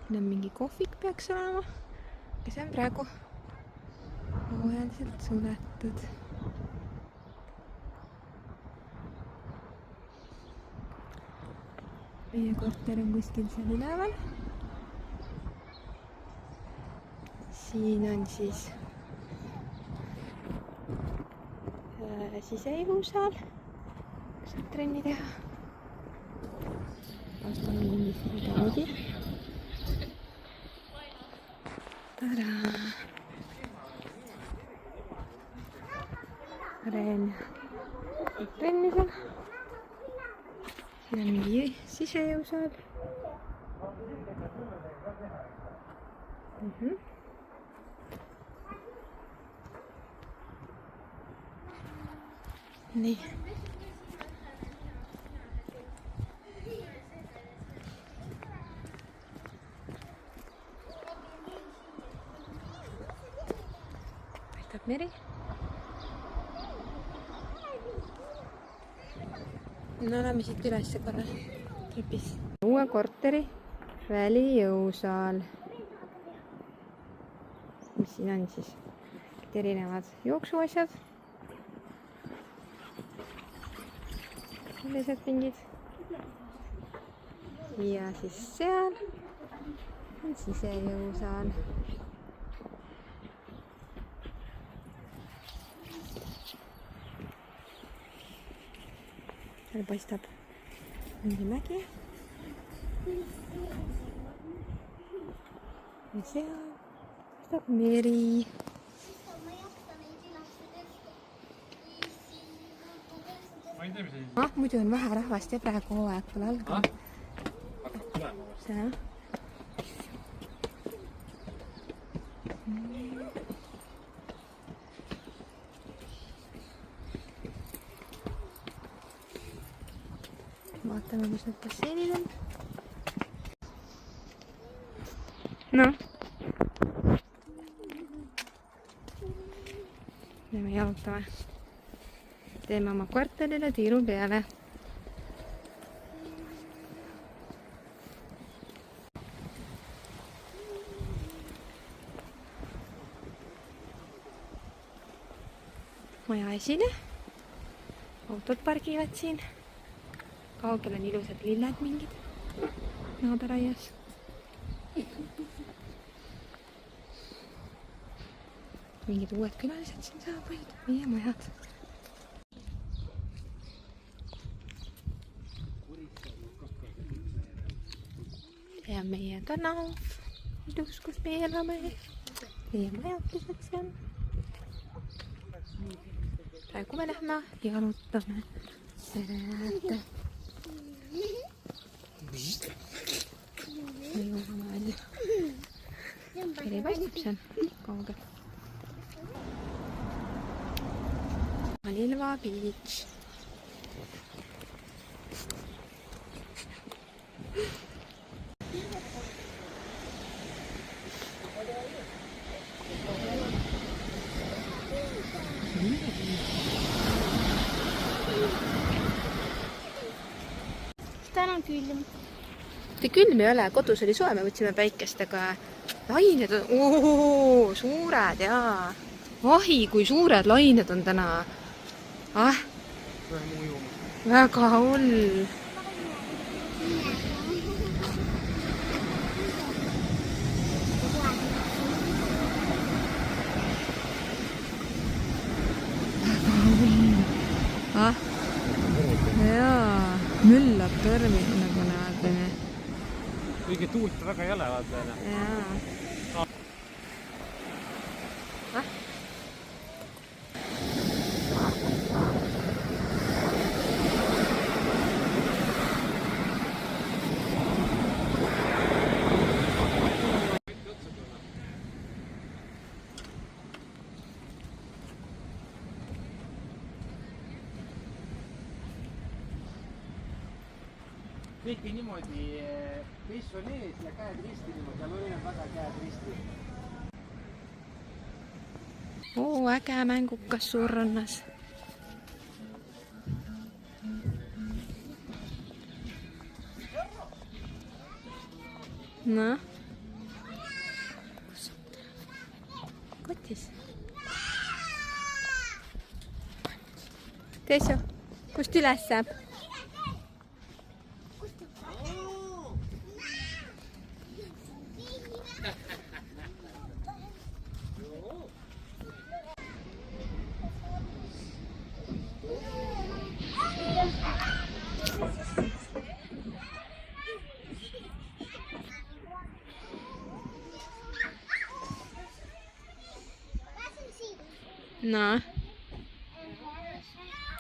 S1: Siin on mingi kohvik peaks olema. Ja see on praegu hooajaliselt suletud. Meie korter on kuskil seal üleval. Siin on siis sisejõusaal, kus saab trenni teha. Vastu on mingisugune taudi. Tadaa! Reen trenni seal. Siin on mingi sisejõusaal. Nii. Paistab meri. No oleme siit ülesse korra trepis. Uue korteri välijõusaal. Mis siin on siis? Erinevad jooksuasjad. Sellised pingid. Ja siis seal on sisejõusaal. Seal paistab mingi mägi. Ja seal paistab meri. Muidu on vähe rahvast ja praegu hooaeg pole alganud.
S2: Hakkab tulema vast.
S1: See. Vaatame, kus need basseenid on. No. Lähme jalutame. Teeme oma kvartalile tiiru peale. Maja esine. Autod pargivad siin. Kaugel on ilusad lilled mingid. Naaberaias. Mingid uued külalised siin saabuid. Meie majad. Ja meie tänav. Ilus, kus me elame. Meie majakesed seal. Praegu me lähme jalutame selle äärde. Me jõuame välja. Pere paistab seal kaugel. Alilva Beach.
S6: Täna on külm.
S1: Mitte külm ei ole, kodus oli soe, me võtsime päikest, aga lained on suured jaa. Vahi, kui suured lained on täna. Väga hull. ah? Jaa, müllab tormi nagu naabene.
S2: Kuigi tuult väga ei ole, vaata.
S1: Jaa. Ah?
S2: Tehti niimoodi, vess on ees ja käed risti niimoodi ja ma olen väga käed risti.
S1: Äge mängukas suurrannas. Noh. Kotis. Teisio, kust üles saab? No.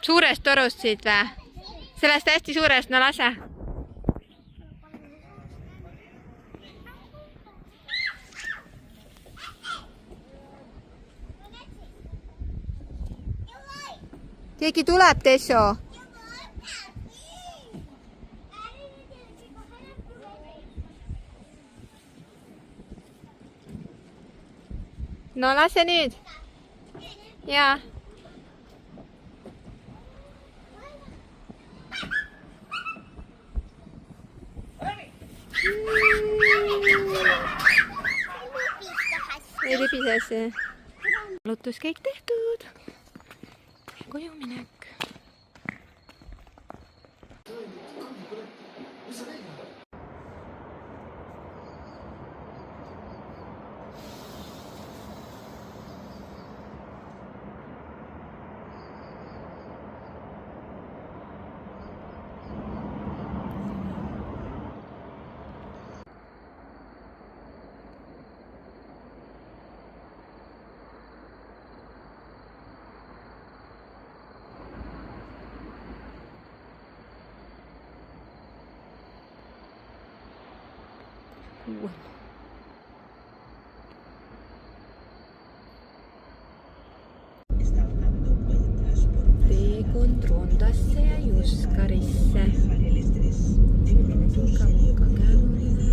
S1: Suurest torust siit või? Sellest hästi suurest, no lase. Keegi tuleb, Tesso. No lase nüüd. Jaa. Ei libisesse. Lutuskäik tehtud. Koju minek. Teekond Rondasse ja Juskarisse. Muka käluline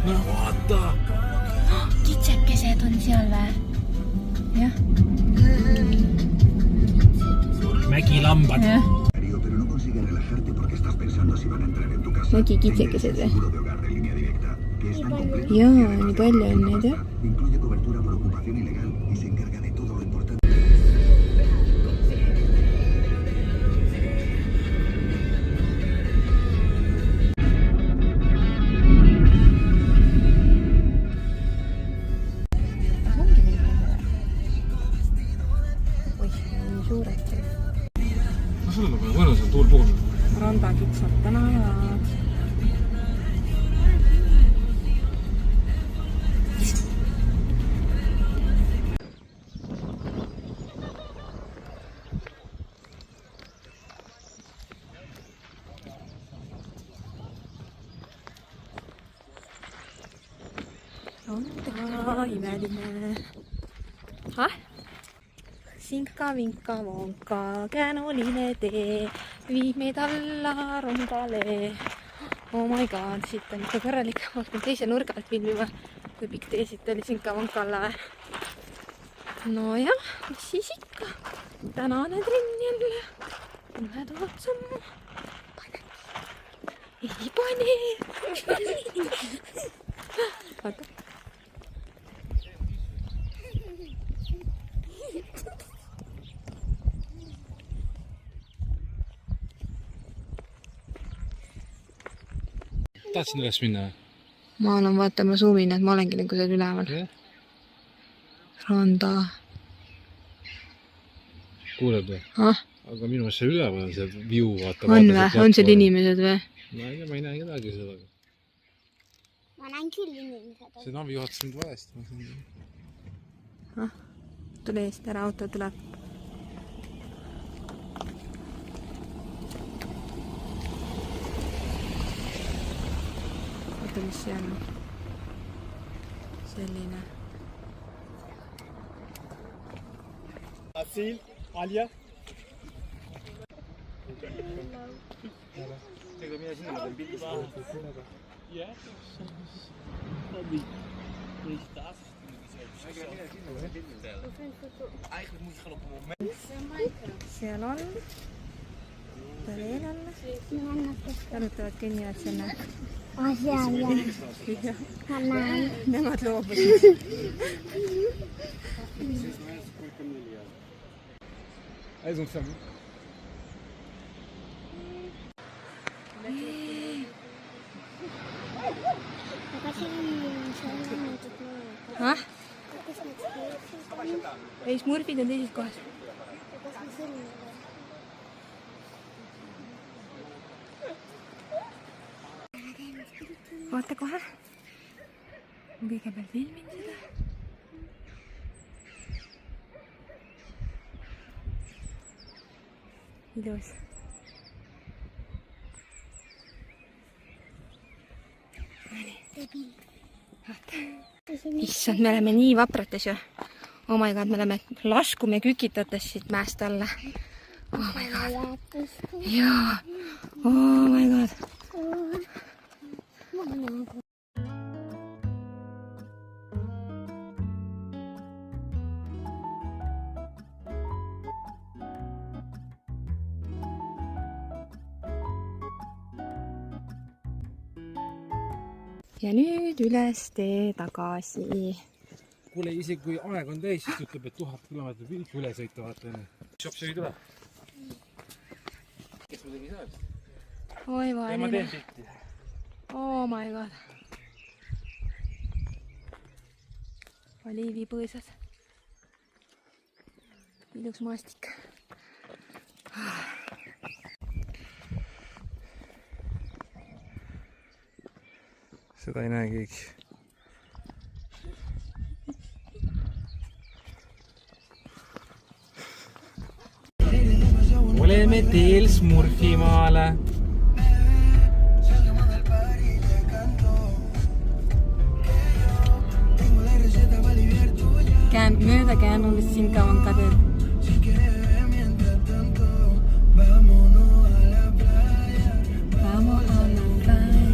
S2: No vaata!
S1: Kitsekesed on seal või? Jah.
S2: Mägilambad.
S8: Pero no consigues relajarte porque estás pensando si van a entrar en tu casa.
S1: Mägi kitsekesed või?
S8: Seguro de hogar de línea directa, que es tan completo.
S1: Jaa, nii palju on neid, jah?
S8: Incluye cobertura por ocupación ilegal y se encarga de todo lo importante.
S2: Sul on väga mõnus, on tuul puhul.
S1: Randa kitsad tänavad. imeline. Ah? Sinka-vinka vonka, käänuline tee, viib meid alla rongale. Oh my god, siit on ikka korralik. Ma hakkan teise nurga alt filmima, kui pikk tee siit oli Sinka-vonka alla või. Nojah, mis siis ikka. Tänane trenn jälle. 1000 sammu. Ei pane. Vaata.
S2: Tahtsin üles minna?
S1: Ma olen, vaata, ma suumin, et ma olengi nagu seal üleval. Randa.
S2: Kuuled või? Aga minu meelest see üleval on see view, vaata.
S1: On või? On seal inimesed või?
S2: Ma ei näe kedagi seda.
S3: Ma näen küll inimesed.
S2: See navi juhatas mind valesti.
S1: Tule eest ära, auto tuleb. Vaata, mis see on. Selline.
S9: Asil, Alia.
S2: Ega mine sinna, ma teen pildis.
S9: Ja.
S1: Seal on. Ta veel on. Arutavad kõnnivad sinna.
S3: Seal jah. Ma näen.
S1: Nemad loobusid.
S2: Elles ont fermé.
S1: Ah? Ei, smurfid on teises kohas. Vaata kohe. Ma kõigepealt filmin seda. Ilus. Issand, me oleme nii vaprates ju. Oh my god, me oleme laskume kükitates siit mäest alla. Oh my god. Jaa. Oh my god. Ja nüüd üles tee tagasi.
S2: Kuule, isegi kui aeg on täis, siis ütleb, et 1000 kilomeetrit viik üle sõita, vaata enne. Šopsi ei tule. Kes midagi saab?
S1: Oi
S2: Ja ma
S1: vaeline.
S2: teen pilti.
S1: Oh my god. Oliivipõõsad. Ilus maastik.
S2: Seda ei näe keegi. Oleme teel Smurfimaale.
S1: Mööda käänulist Sinka-vonka teed.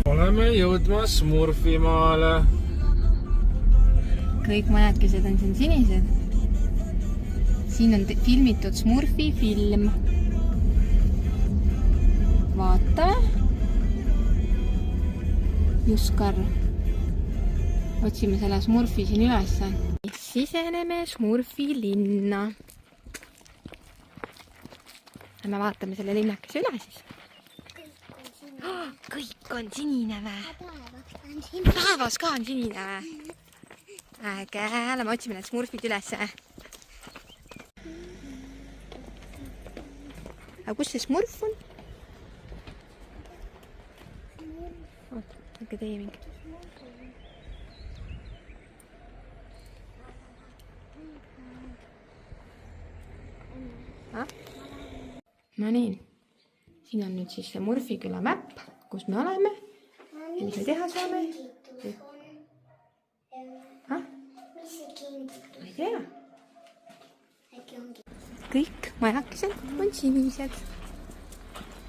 S2: Oleme jõudmas Smurfimaale.
S1: Kõik majakesed on siin sinised. Siin on filmitud Smurfi film. Vaata. Juskar. Otsime selle Smurfi siin ülesse. Siseneme Smurfi linna. Me vaatame selle linnakese üle siis. Kõik on sinine vä? Taevas ka on sinine vä? Äge, lähme otsime need Smurfid ülesse. Aga kus see Smurf on? Oota, äkki teie mingi. No nii, siin on nüüd siis see Murfiküla mäpp, kus me oleme ja mis me teha saame. kõik majakesed on sinised.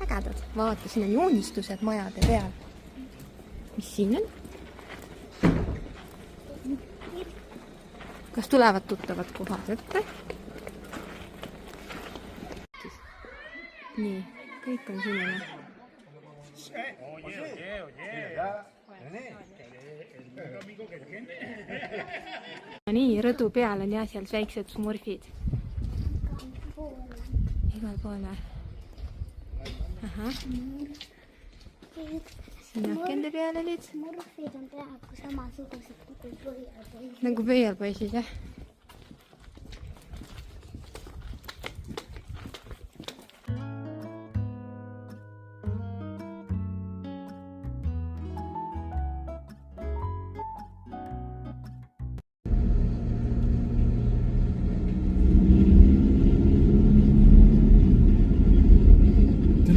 S1: ägedad. vaata, siin on joonistused majade peal. mis siin on? kas tulevad tuttavad kohad ette? nii, kõik on sinine. nii, rõdu peal on jah seal väiksed smurfid. igal pool või? ahah. siin akende peal olid.
S3: Smurfid on peaaegu samasugused nagu pöialpoisid.
S1: nagu pöialpoisid, jah.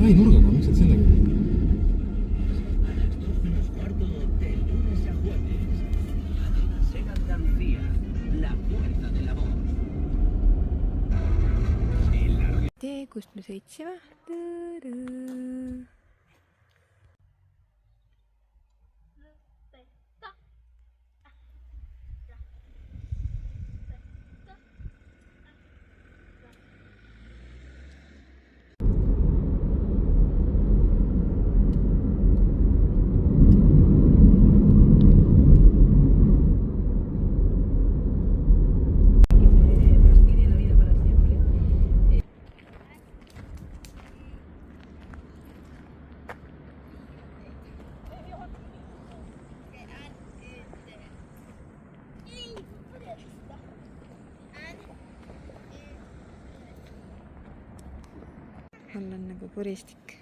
S2: Lai nurgaga, miks sa sellega? tee, kust me sõitsime. all on nagu puristik.